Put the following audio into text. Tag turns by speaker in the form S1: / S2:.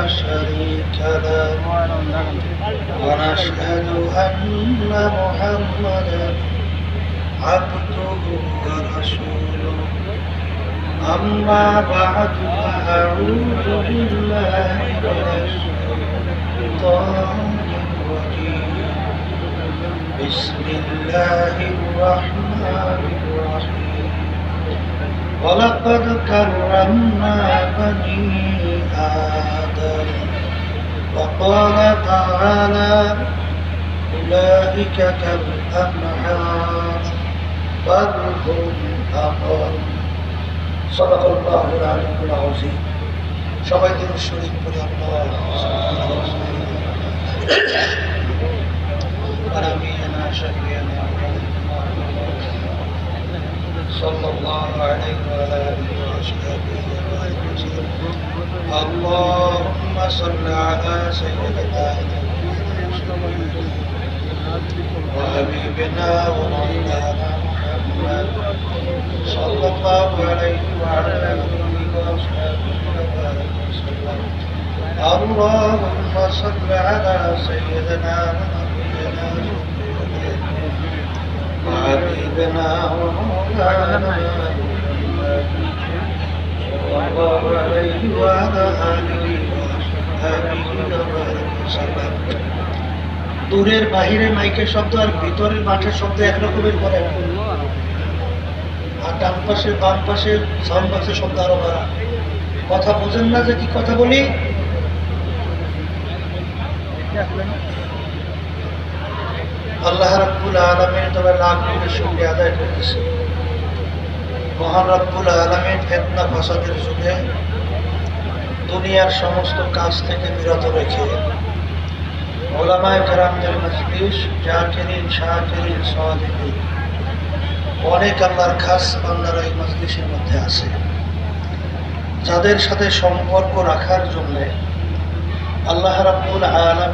S1: شريك له ونشهد أن محمدا عبده ورسوله أما بعد فأعوذ بالله من الشيطان الرجيم بسم الله الرحمن الرحيم ولقد كرمنا بني آدم وقال تعالى أولئك كالأنعام بل هم أضل صدق الله العلي العظيم সবাই দিন শরীফ পড়ে ونبينا شفيعنا صلى الله عليه وعلى آله وصحبه وسلم اللهم صل على سيدنا وحبيبنا ومولانا محمد صلى الله عليه وعلى آله وصحبه وسلم اللهم صل على سيدنا وحبيبنا ومولانا صلى الله عليه وعلى آله وسلم দূরের বাহিরে মাইকের শব্দ আর ভিতরের মাঠের শব্দ একরকমের করে, আর ডান পাশে বাম পাশে সাউন্ড বক্সের শব্দ আরো বাড়া। কথা বোঝেন না যে কি কথা বলি? আল্লাহ রাব্বুল আলামিন তবে লাখ কোটি শুকরিয়া আদায় করতেছে। মহান রাব্বুল আলামিন ফিতনা ফাসাদের যুগে দুনিয়ার সমস্ত কাজ থেকে বিরত রেখে উলামায়ে কেরামদের মজলিস জাকিরিন শাকিরিন সাদিকিন অনেক আল্লাহর খাস বান্দারা এই মজলিসের মধ্যে আছে, যাদের সাথে সম্পর্ক রাখার জন্য আল্লাহ রাব্বুল আলামিন